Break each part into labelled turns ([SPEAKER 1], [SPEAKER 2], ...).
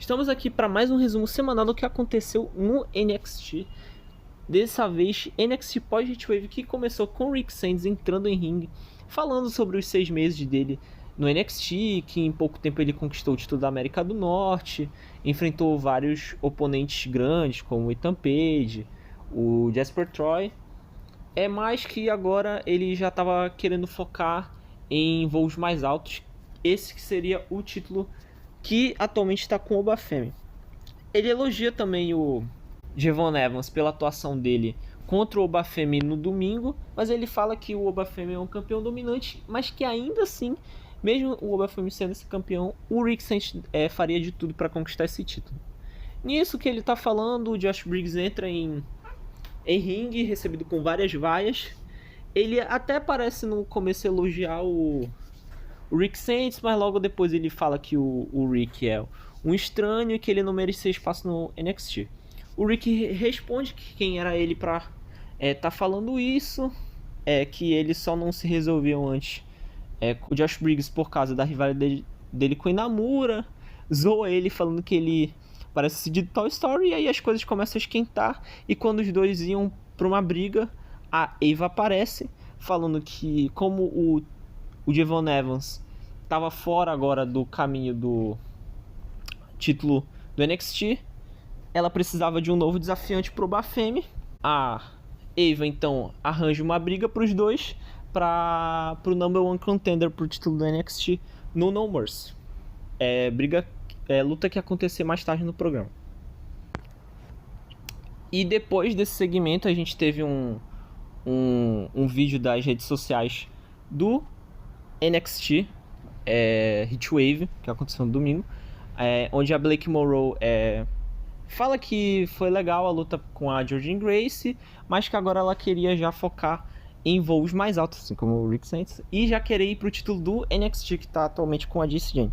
[SPEAKER 1] Estamos aqui para mais um resumo semanal do que aconteceu no NXT. Dessa vez, NXT Pós-Heatwave, que começou com o Rick Sands entrando em ringue, falando sobre os 6 meses dele no NXT, que em pouco tempo ele conquistou o título da América do Norte, enfrentou vários oponentes grandes, como o Ethan Page, o Jasper Troy. É mais que agora ele já estava querendo focar em voos mais altos. Esse que seria o título que atualmente está com o Obafemi. Ele elogia também o Jevon Evans pela atuação dele contra o Obafemi no domingo, mas ele fala que o Obafemi é um campeão dominante, mas que ainda assim, mesmo o Obafemi sendo esse campeão, o Rick Sands faria de tudo para conquistar esse título. Nisso que ele está falando, o Josh Briggs entra em ringue, recebido com várias vaias. Ele até parece no começo elogiar o Rick Sands, mas logo depois ele fala que o Rick é um estranho e que ele não merecia espaço no NXT. O Rick responde que quem era ele pra tá falando isso, que eles só não se resolviam antes com o Josh Briggs por causa da rivalidade dele com o Inamura. Zoa ele falando que ele parece de Toy Story, e aí as coisas começam a esquentar, e quando os dois iam pra uma briga, a Eva aparece falando que como o Jevon Evans estava fora agora do caminho do título do NXT, ela precisava de um novo desafiante pro Obafemi. A Eva então arranja uma briga pros dois pro number one contender pro título do NXT no No Mercy. Luta que ia acontecer mais tarde no programa. E depois desse segmento a gente teve um vídeo das redes sociais do NXT Heatwave, que aconteceu no domingo, onde a Blake Morrow fala que foi legal a luta com a Jordynne Grace, mas que agora ela queria já focar em voos mais altos, assim como o Rick Sands, e já querer ir pro título do NXT, que está atualmente com a Jacy Jayne.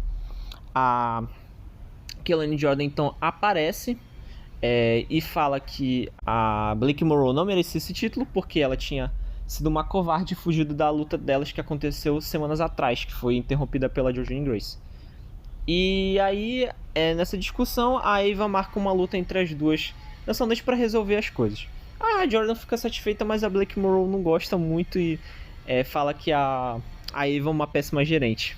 [SPEAKER 1] A Kelani Jordan então aparece e fala que a Blake Morrow não merecia esse título porque ela tinha sido uma covarde e fugido da luta delas que aconteceu semanas atrás, que foi interrompida pela Jordynne Grace. E aí, nessa discussão, a Eva marca uma luta entre as duas nessa noite para resolver as coisas. A Jordan fica satisfeita, mas a Blake Morrow não gosta muito e fala que a Eva é uma péssima gerente.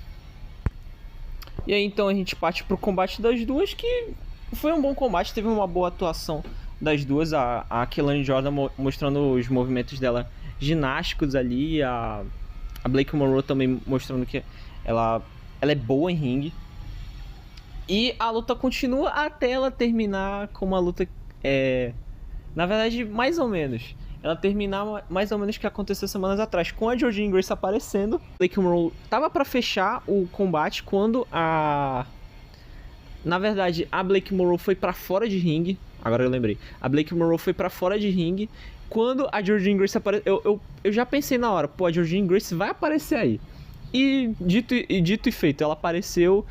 [SPEAKER 1] E aí então a gente parte pro combate das duas, que foi um bom combate, teve uma boa atuação das duas. A Kelani Jordan mostrando os movimentos dela ginásticos ali, a Blake Morrow também mostrando que ela é boa em ringue. E a luta continua até ela terminar com uma luta, na verdade, mais ou menos. Ela terminar mais ou menos o que aconteceu semanas atrás, com a Jordynne Grace aparecendo. Blake Morrow tava pra fechar o combate quando na verdade, a Blake Morrow foi pra fora de ringue. Agora eu lembrei. A Blake Morrow foi pra fora de ringue quando a Jordynne Grace apareceu. Eu já pensei na hora, a Jordynne Grace vai aparecer aí. E dito e feito, ela apareceu,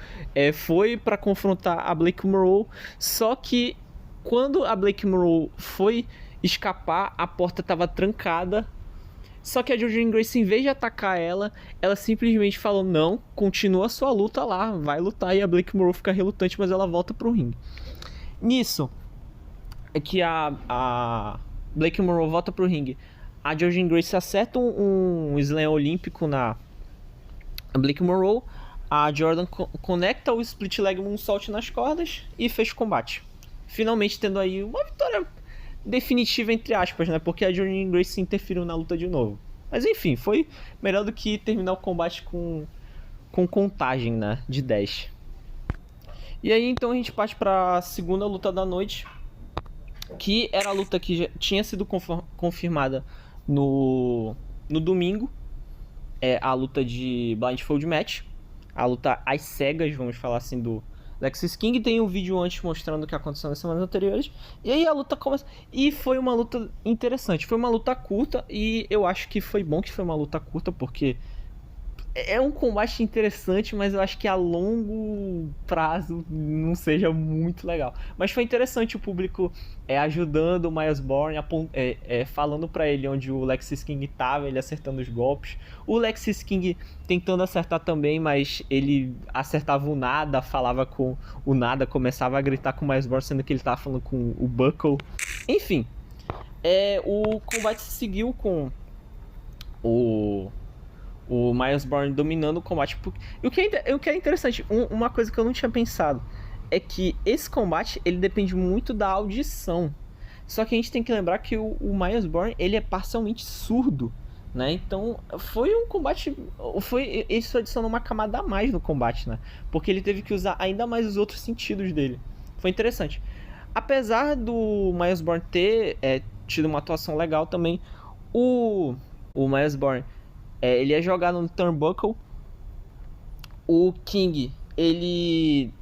[SPEAKER 1] foi pra confrontar a Blake Morrow. Só que quando a Blake Morrow foi escapar, a porta estava trancada. Só que a Jordynne Grace, em vez de atacar ela simplesmente falou: não, continua a sua luta lá, vai lutar. E a Blake Morrow fica relutante, mas ela volta pro ringue. Nisso é que a Blake Morrow volta pro ringue. A Jordynne Grace acerta um slam olímpico na Blake Morrow. A Jordan conecta o split leg moonsault nas cordas e fecha o combate, finalmente tendo aí uma vitória definitiva, entre aspas, né? Porque a Jordynne Grace interferiu na luta de novo. Mas enfim, foi melhor do que terminar o combate com contagem, né? De 10. E aí então a gente parte para a segunda luta da noite, que era a luta que já tinha sido confirmada no domingo. A luta de Blindfold Match, a luta às cegas, vamos falar assim, do Lexis King. Tem um vídeo antes mostrando o que aconteceu nas semanas anteriores. E aí a luta começa. E foi uma luta interessante. Foi uma luta curta. E eu acho que foi bom que foi uma luta curta, porque É um combate interessante, mas eu acho que a longo prazo não seja muito legal. Mas foi interessante o público ajudando o Miles Bourne, falando pra ele onde o Lexis King tava, ele acertando os golpes. O Lexis King tentando acertar também, mas ele acertava o nada, falava com o nada, começava a gritar com o Miles Bourne, sendo que ele tava falando com o Buckle. Enfim, o combate seguiu com o Miles Bourne dominando o combate. E o que é interessante, uma coisa que eu não tinha pensado, é que esse combate, ele depende muito da audição. Só que a gente tem que lembrar que o Miles Bourne, ele é parcialmente surdo, né? Então, foi um combate... Isso adicionou uma camada a mais no combate, né? Porque ele teve que usar ainda mais os outros sentidos dele. Foi interessante. Apesar do Miles Bourne ter tido uma atuação legal também, o Miles Bourne ele é jogado no turnbuckle. O King, ele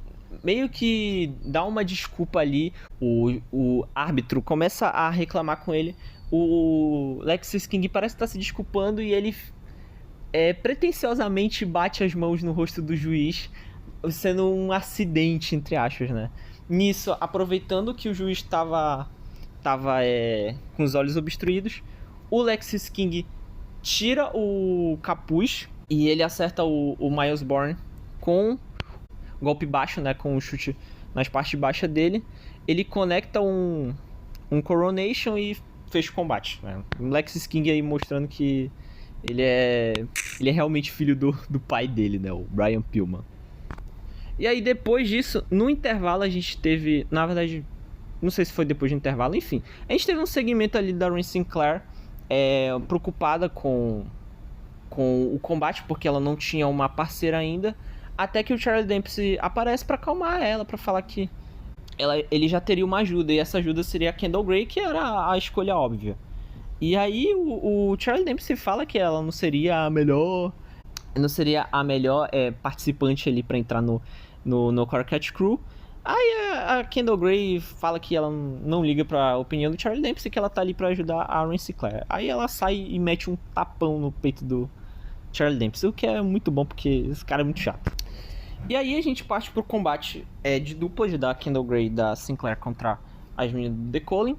[SPEAKER 1] meio que dá uma desculpa ali. O árbitro começa a reclamar com ele. O Lexis King parece estar se desculpando e ele pretensiosamente bate as mãos no rosto do juiz, sendo um acidente, entre aspas, né? Nisso, aproveitando que o juiz estava com os olhos obstruídos, o Lexis King tira o capuz e ele acerta o Miles Bourne com golpe baixo, né, com o chute nas partes baixas dele. Ele conecta um Coronation e fecha o combate, né? O Lexis King aí mostrando que ele é realmente filho do pai dele, né, o Brian Pillman. E aí depois disso, no intervalo a gente teve, na verdade, não sei se foi depois do intervalo, enfim, a gente teve um segmento ali da Rhea Sinclair preocupada com o combate, porque ela não tinha uma parceira ainda, até que o Charlie Dempsey aparece para acalmar ela, para falar que ele já teria uma ajuda, e essa ajuda seria a Kendall Grey, que era a escolha óbvia. E aí o Charlie Dempsey fala que ela não seria a melhor participante ali para entrar no Crockett Crew. Aí a Kendall Grey fala que ela não liga pra opinião do Charlie Dempsey, que ela tá ali pra ajudar a Rhea Sinclair. Aí ela sai e mete um tapão no peito do Charlie Dempsey, o que é muito bom, porque esse cara é muito chato. E aí a gente parte pro combate de duplas da Kendall Grey e da Sinclair contra as meninas do The Colin.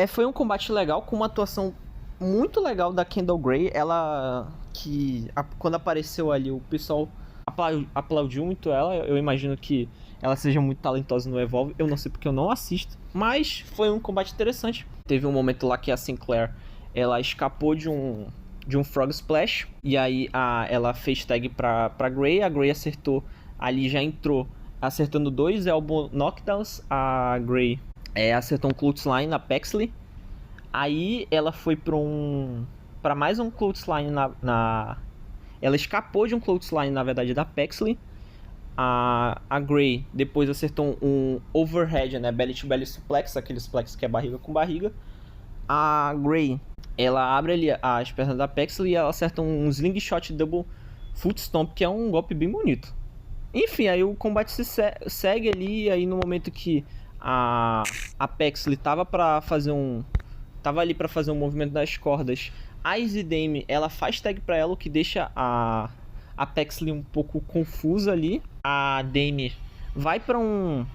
[SPEAKER 1] Foi um combate legal, com uma atuação muito legal da Kendall Grey. Ela quando apareceu ali, o pessoal aplaudiu muito ela. Eu imagino que ela seja muito talentosa no Evolve. Eu não sei porque eu não assisto, mas foi um combate interessante. Teve um momento lá que a Sinclair, ela escapou de um Frog Splash, e aí ela fez tag pra Grey. A Grey acertou, ali já entrou acertando 2 elbow knockdowns. A Grey acertou um clothesline na Paxley. Aí ela foi pra mais um clothesline ela escapou de um clothesline, na verdade, da Paxley. A Grey depois acertou um overhead, né, belly to belly suplex, aquele suplex que é barriga com barriga. A Grey, ela abre ali as pernas da Paxley e ela acerta um slingshot double foot stomp, que é um golpe bem bonito. Enfim, aí o combate segue ali. Aí no momento que a Paxley tava ali pra fazer um movimento das cordas, a Izzy Dame, ela faz tag pra ela, o que deixa a Paxley um pouco confusa ali. A Dame vai pra um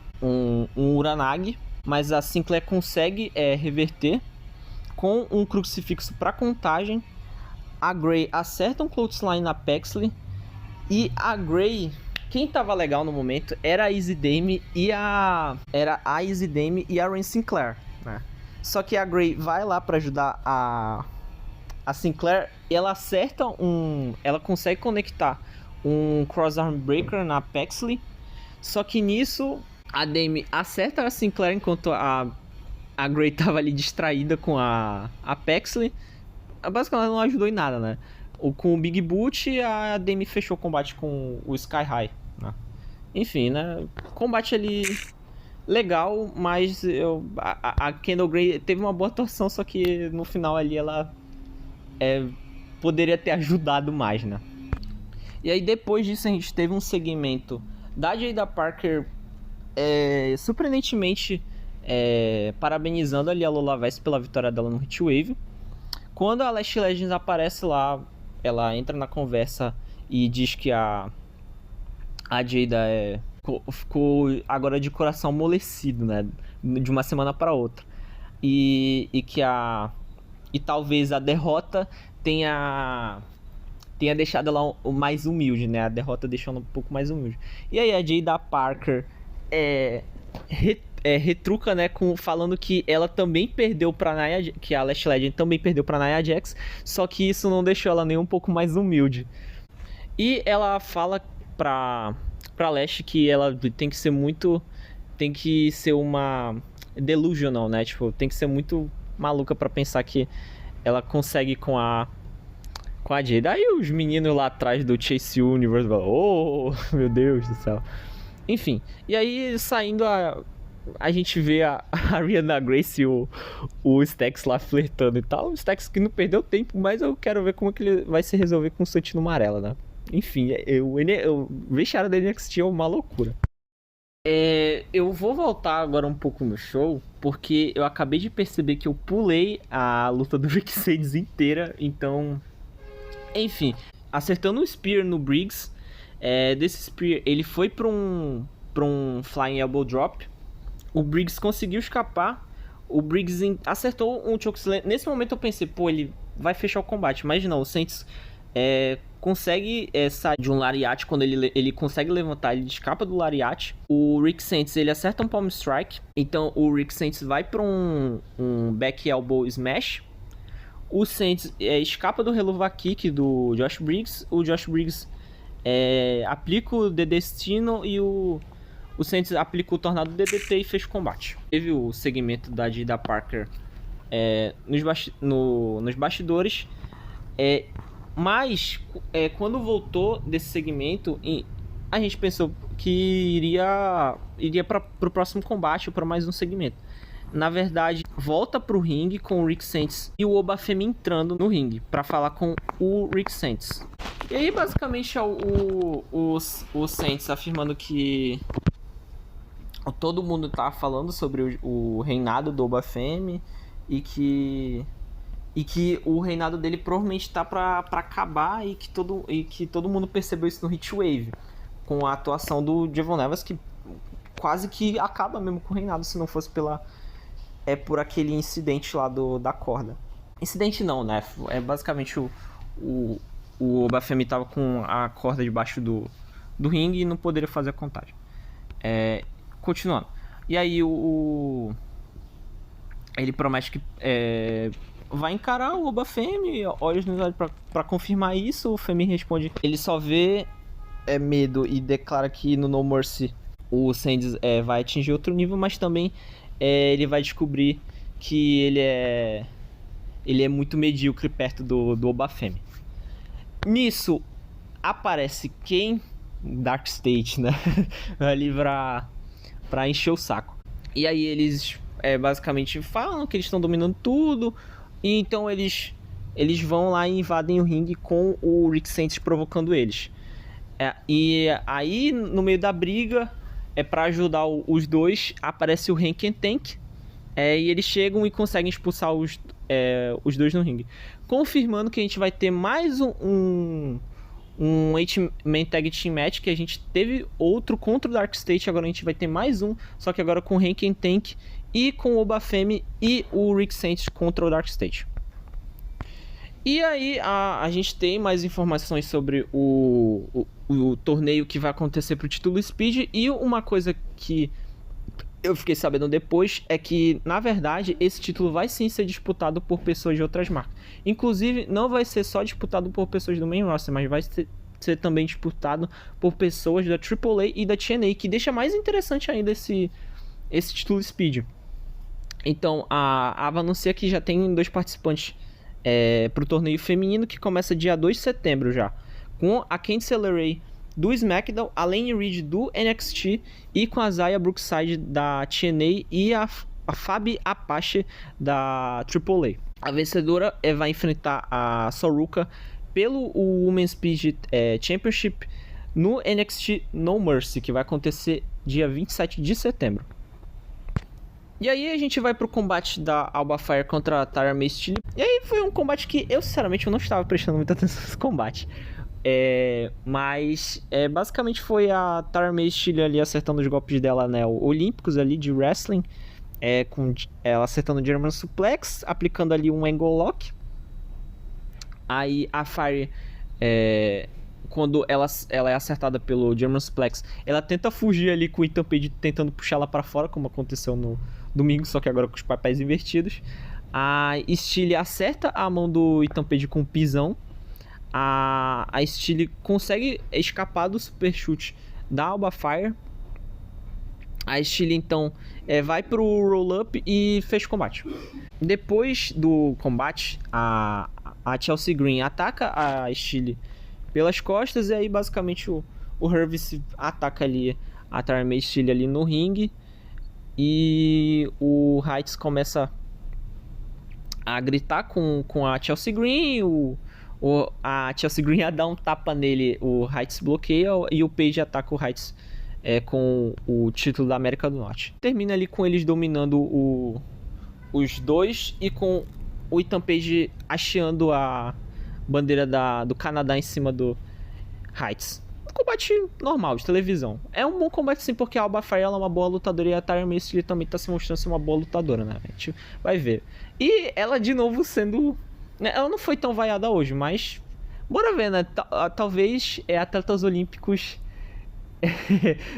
[SPEAKER 1] Uranage, mas a Sinclair consegue reverter com um crucifixo pra contagem. A Grey acerta um clothesline na Paxley. E a Grey, quem tava legal no momento era a Izzy Dame e a Rhea Sinclair, né? Só que a Grey vai lá pra ajudar a Sinclair, e ela ela consegue conectar um crossarm breaker na Paxley. Só que nisso a Dame acerta a Sinclair enquanto a Grey tava ali distraída com a Paxley. Basicamente ela não ajudou em nada, né? Com o Big Boot, a Dame fechou o combate com o Sky High, né? Enfim, né? Combate ali legal, mas a Kendall Grey teve uma boa atuação, só que no final ali ela poderia ter ajudado mais, né? E aí depois disso a gente teve um segmento da Jada Parker surpreendentemente parabenizando ali a Lola Vice pela vitória dela no Heatwave. Quando a Lash Legends aparece lá, ela entra na conversa e diz que a Jada ficou agora de coração amolecido, né? De uma semana para outra. E que e talvez a derrota tenha deixado ela mais humilde, né? A derrota deixou ela um pouco mais humilde. E aí a Jada Parker retruca, né, falando que ela também perdeu pra Nia, que a Lash Legend também perdeu pra Nia Jax, só que isso não deixou ela nem um pouco mais humilde. E ela fala pra Lash que ela tem que ser uma delusional, né? Tipo, tem que ser muito maluca pra pensar que ela consegue com a Jada. Aí os meninos lá atrás do Chase Universe falam, oh, meu Deus do céu. Enfim, e aí saindo a gente vê a Ariana Grace e o Stax lá flertando e tal. O Stax que não perdeu tempo, mas eu quero ver como é que ele vai se resolver com o Santino Marella, né? Enfim, o vestiário da NXT é uma loucura. Eu vou voltar agora um pouco no show, porque eu acabei de perceber que eu pulei a luta do Rick Sainz inteira, então... Enfim, acertando o Spear no Briggs, desse Spear ele foi pra um Flying Elbow Drop, o Briggs conseguiu escapar, o Briggs acertou um chokeslam. Nesse momento eu pensei, pô, ele vai fechar o combate, mas não, o Sainz consegue sair de um lariat. Quando ele consegue levantar, ele escapa do lariat. O Rick Sainz, ele acerta um palm strike, então o Rick Sainz vai para um back elbow smash. O Sainz escapa do releva kick do Josh Briggs. O Josh Briggs aplica o The Destino e o Sainz aplica o Tornado DDT e fecha o combate. Teve o segmento da Jada Parker nos bastidores, mas quando voltou desse segmento, a gente pensou que iria para o próximo combate ou para mais um segmento. Na verdade, volta pro ringue com o Rick Sainz e o Obafemi entrando no ringue para falar com o Rick Sainz. E aí, basicamente, o Sainz afirmando que todo mundo tá falando sobre o reinado do Obafemi e que o reinado dele provavelmente tá pra acabar, e que todo mundo percebeu isso no Heatwave, com a atuação do Javon Nevers, que quase que acaba mesmo com o reinado, se não fosse por aquele incidente lá da corda. Incidente não, né? É basicamente o Obafemi tava com a corda debaixo do ringue e não poderia fazer a contagem. Continuando. E aí ele promete que vai encarar o Obafemi, olhos nos olhos pra confirmar isso. O Femi responde, ele só vê medo e declara que no No Mercy o Sainz vai atingir outro nível, mas também ele vai descobrir que ele é muito medíocre perto do Obafemi. Nisso aparece quem? Dark State, né? Ali pra encher o saco. E aí eles basicamente falam que eles estão dominando tudo, e então eles vão lá e invadem o ringue com o Rick Sainz provocando eles. E aí, no meio da briga, pra ajudar os dois, aparece o Hank and Tank, e eles chegam e conseguem expulsar os dois no ringue, confirmando que a gente vai ter mais um 8-man Tag Team Match, que a gente teve outro contra o Dark State, agora a gente vai ter mais um, só que agora com o Hank and Tank e com o Obafemi e o Rick Sainz contra o Dark State. E aí a gente tem mais informações sobre o torneio que vai acontecer pro título Speed, e uma coisa que eu fiquei sabendo depois é que, na verdade, esse título vai sim ser disputado por pessoas de outras marcas. Inclusive, não vai ser só disputado por pessoas do main roster, mas vai ser também disputado por pessoas da AAA e da TNA, que deixa mais interessante ainda esse título Speed. Então, a Ava anuncia que já tem 2 participantes pro torneio feminino, que começa dia 2 de setembro já, com a Candice LeRae do SmackDown, a Lane Reed do NXT, e com a Zaya Brookside da TNA e a Fabi Apache da AAA. A vencedora vai enfrentar a Soruka pelo Women's Speed Championship no NXT No Mercy, que vai acontecer dia 27 de setembro. E aí a gente vai pro combate da Alba Fire contra a Tara May Steele. E aí foi um combate que eu, sinceramente, eu não estava prestando muita atenção nesse combate. Mas basicamente foi a Tara Steele ali acertando os golpes dela, né, olímpicos ali de wrestling, com ela acertando o German Suplex, aplicando ali um Angle Lock. Aí a Fire, quando ela é acertada pelo German Suplex, ela tenta fugir ali com o Ethan Page tentando puxar ela pra fora, como aconteceu no domingo, só que agora com os papéis invertidos. A Steele acerta a mão do Ethan Page com um pisão. A Steele consegue escapar do super chute da Alba Fire. A Steele então vai pro roll-up e fecha o combate. Depois do combate, a Chelsea Green ataca a Steele pelas costas, e aí basicamente o Hervis ataca ali a Tara Steele ali no ringue, e o Heights começa a gritar com a Chelsea Green. A Chelsea Green ia dar um tapa nele, o Heights bloqueia, e o Page ataca o Heights com o título da América do Norte. Termina ali com eles dominando os dois, e com o Ethan Page hasteando a bandeira do Canadá em cima do Heights. Um combate normal, de televisão. É um bom combate sim, porque a Alba Fire é uma boa lutadora, e a Tara Steele também tá se mostrando ser uma boa lutadora, né? A gente vai ver. E ela de novo sendo... Ela não foi tão vaiada hoje, mas... Bora ver, né? Talvez atletas olímpicos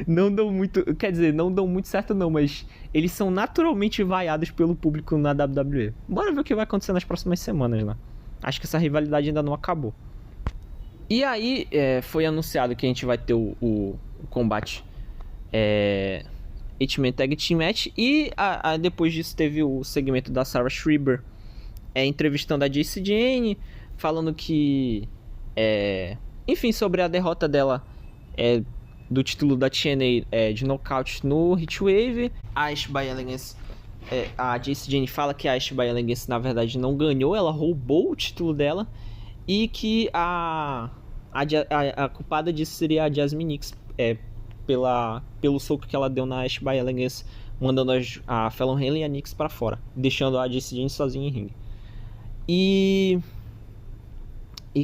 [SPEAKER 1] não dão muito... Quer dizer, não dão muito certo não, mas eles são naturalmente vaiados pelo público na WWE. Bora ver o que vai acontecer nas próximas semanas, né? Acho que essa rivalidade ainda não acabou. E aí, foi anunciado que a gente vai ter o combate 8-Man Tag Team Match. E depois disso teve o segmento da Sarah Schreiber entrevistando a Jacy Jayne, falando que... enfim, sobre a derrota dela do título da TNA de nocaute no Heatwave. A Ash Elegance, a Jacy Jayne fala que a Ash Elegance na verdade não ganhou, ela roubou o título dela, e que a culpada disso seria a Jasmine Nix, pelo soco que ela deu na Ash Elegance, mandando a Fallon Henley e a Nix pra fora, deixando a Jacy Jayne sozinha em ringue. E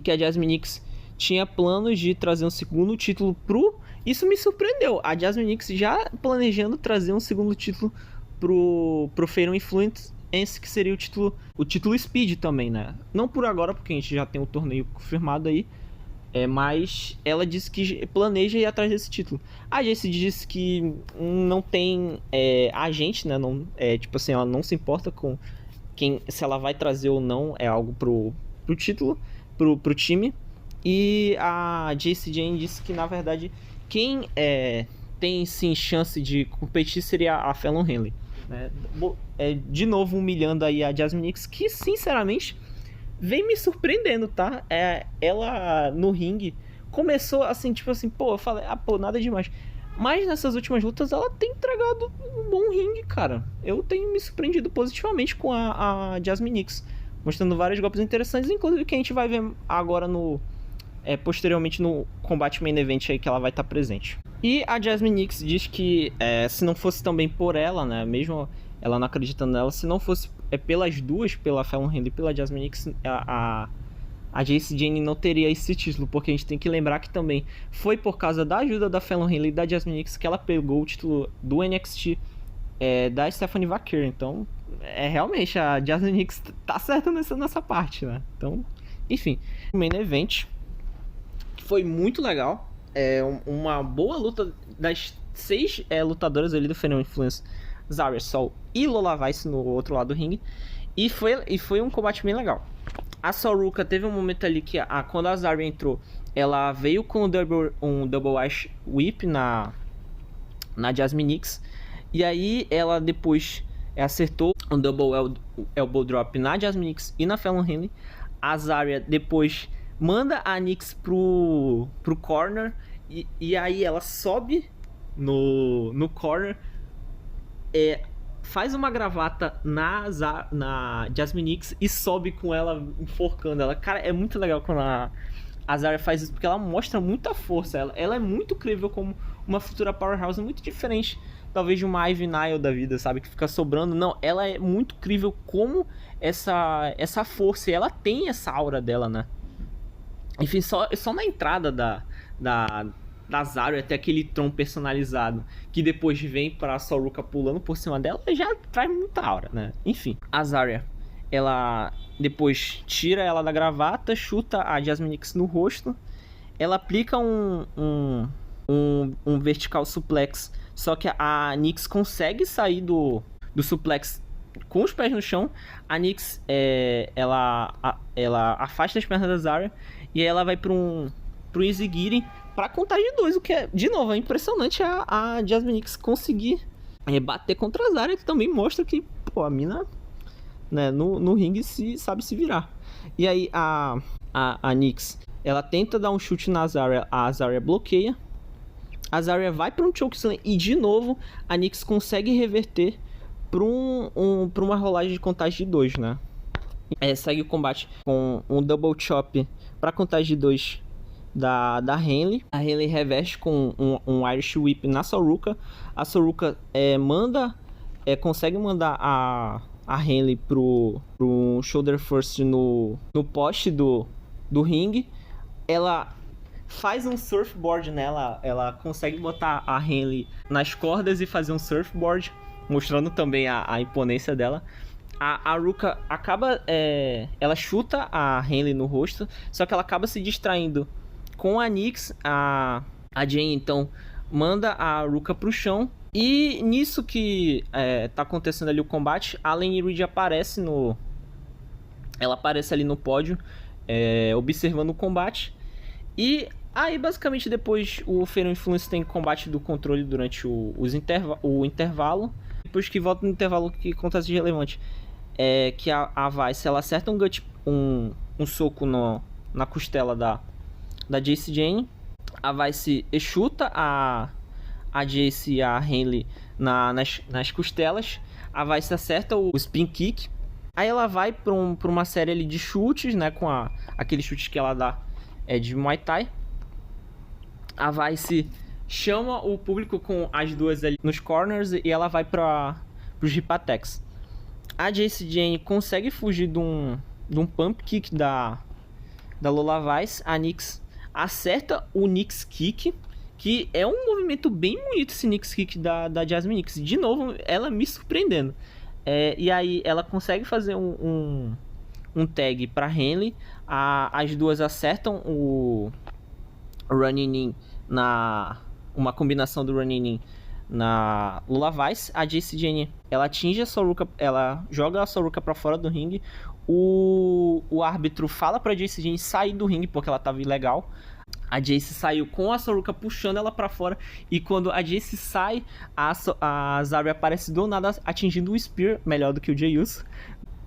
[SPEAKER 1] que a Jasmine Nix tinha planos de trazer um segundo título pro... Isso me surpreendeu. A Jasmine Nix já planejando trazer um segundo título pro Fatal Influence, que seria o título Speed também, né? Não por agora, porque a gente já tem o torneio confirmado aí. Mas ela disse que planeja ir atrás desse título. A Jacy disse que não tem agente, né? Não, tipo assim, ela não se importa com se ela vai trazer ou não algo pro título, pro time. E a Jacy Jayne disse que na verdade quem tem sim chance de competir seria a Fallon Henley, né? De novo humilhando aí a Jasmine Nix, que sinceramente vem me surpreendendo, tá? Ela no ringue começou assim, tipo assim, eu falei, nada demais. Mas nessas últimas lutas ela tem entregado um bom ringue, cara. Eu tenho me surpreendido positivamente com a Jasmine Nix, mostrando vários golpes interessantes, inclusive que a gente vai ver agora posteriormente no combate main event aí, que ela vai estar presente. E a Jasmine Nix diz que se não fosse também por ela, né, mesmo ela não acreditando nela, se não fosse pelas duas, pela Fallon Henley e pela Jasmine Nix, a Jacy Jayne não teria esse título, porque a gente tem que lembrar que também foi por causa da ajuda da Fallon Henley e da Jasmine Nix que ela pegou o título do NXT da Stephanie Vaquer. Então, realmente, a Jasmine Nix tá certa nessa parte, né? Então, enfim, o main event foi muito legal. Uma boa luta das 6 lutadoras ali do Fatal Influence, Zarya, Sol e Lola Vice no outro lado do ringue. E foi um combate bem legal. A Soruka teve um momento ali que quando a Zarya entrou, ela veio com um Double Ash Whip na Jasmine Nix. E aí ela depois acertou um Double Elbow Drop na Jasmine Nix e na Fallon Henley. A Zarya depois manda a Nix pro corner. E aí ela sobe no corner, faz uma gravata na Jasmine Nix e sobe com ela enforcando ela. Cara, é muito legal quando a Zarya faz isso, porque ela mostra muita força. Ela é muito crível como uma futura powerhouse, muito diferente talvez de uma Ivy Nile da vida, sabe, que fica sobrando. Não, ela é muito crível como essa força, e ela tem essa aura dela, né? Enfim, só na entrada da Zarya até aquele Tron personalizado, que depois vem pra Soruka pulando por cima dela, já traz muita aura, né? Enfim, a Zarya, ela depois tira ela da gravata, chuta a Jasmine Nyx no rosto, ela aplica um vertical suplex, só que a Nyx consegue sair do suplex com os pés no chão. A Nyx, ela afasta as pernas da Zarya e aí ela vai para um Izigiri pra contar de 2, o que é, de novo, é impressionante a Jasmine Nyx conseguir bater contra a Zarya, que também mostra que, pô, a mina, né, no ringue sabe se virar. E aí a Nyx, ela tenta dar um chute na Zarya, a Zarya bloqueia, a Zarya vai para um chokeslam e de novo a Nyx consegue reverter para uma rolagem de contagem de 2, né? Segue o combate com um double chop para contagem de 2 da Henley. A Henley reveste com um Irish Whip na Soruka. A Soruka consegue mandar a Henley pro Shoulder First no poste do ringue. Ela faz um surfboard nela. Ela consegue botar a Henley nas cordas e fazer um surfboard, mostrando também a imponência dela. A Ruka acaba... ela chuta a Henley no rosto, só que ela acaba se distraindo com a Nyx. A Jane, então, manda a Ruka pro chão. E nisso que tá acontecendo ali o combate, a Lane Reed aparece ela aparece ali no pódio, observando o combate. E aí, basicamente, depois o Fatal Influence tem combate do controle durante o intervalo. Depois que volta no intervalo, que acontece de relevante que a Vice, ela acerta um soco na costela da Jacy Jayne. A Vice chuta a Jacy e a Henley nas costelas. A Vice acerta o spin kick. Aí ela vai pra uma série ali de chutes, né, com aqueles chutes que ela dá de Muay Thai. A Vice chama o público com as duas ali nos corners e ela vai para os hip attacks. A Jacy Jayne consegue fugir de um pump kick da Lola Vice. A Nyx acerta o Nyx Kick, que é um movimento bem bonito, esse Nyx Kick da Jasmine Nyx. De novo, ela me surpreendendo. E aí ela consegue fazer um tag para Henley. As duas acertam o Running In uma combinação do Running In na Lola Vice. A Jacy Jayne, ela atinge a Soruka, ela joga a Soruka para fora do ringue. O árbitro fala pra Jacy Jayne sair do ringue porque ela tava ilegal. A Jacy saiu com a Soruka puxando ela pra fora. E quando a Jacy sai, a Zarya aparece do nada atingindo o Spear, melhor do que o Jey Uso,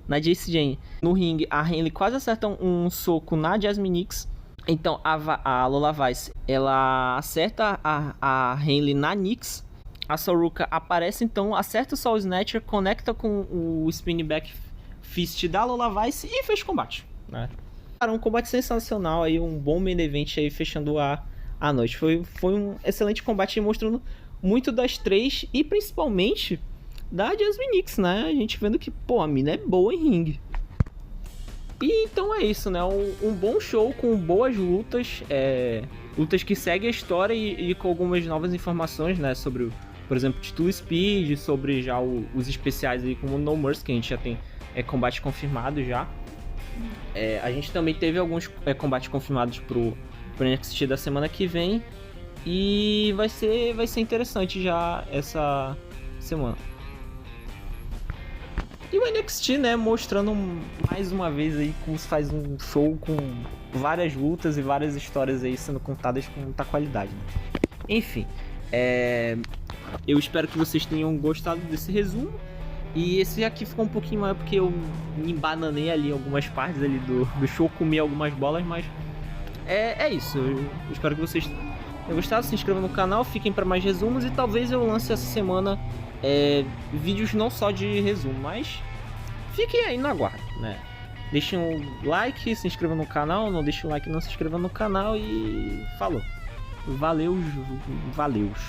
[SPEAKER 1] na Jacy Jayne. No ringue, a Henley quase acerta um soco na Jasmine Nyx. Então a Lola Vice, ela acerta a Henley na Nyx. A Soruka aparece, então acerta o Soul Snatcher, conecta com o Spinning Back Fist da Lola Vice e fez combate, né? Cara, um combate sensacional aí, um bom main event aí fechando a noite. Foi um excelente combate mostrando muito das três e principalmente da Jasmine Nyx, né? A gente vendo que, pô, a mina é boa em ringue. E então é isso, né? Um bom show com boas lutas, lutas que seguem a história e com algumas novas informações, né? Sobre, por exemplo, título Speed, sobre já os especiais aí como No Mercy, que a gente já tem combate confirmado já. A gente também teve alguns combates confirmados pro NXT da semana que vem. E vai ser interessante já essa semana. E o NXT, né, mostrando mais uma vez aí como se faz um show com várias lutas e várias histórias aí sendo contadas com muita qualidade, né? Enfim, eu espero que vocês tenham gostado desse resumo. E esse aqui ficou um pouquinho maior porque eu me embananei ali em algumas partes ali do show, comi algumas bolas, mas é isso. Eu espero que vocês tenham gostado. Se inscrevam no canal, fiquem para mais resumos e talvez eu lance essa semana vídeos não só de resumo, mas fiquem aí no aguardo, né? Deixem um like, se inscrevam no canal, não deixem o like, não se inscrevam no canal e falou. Valeus.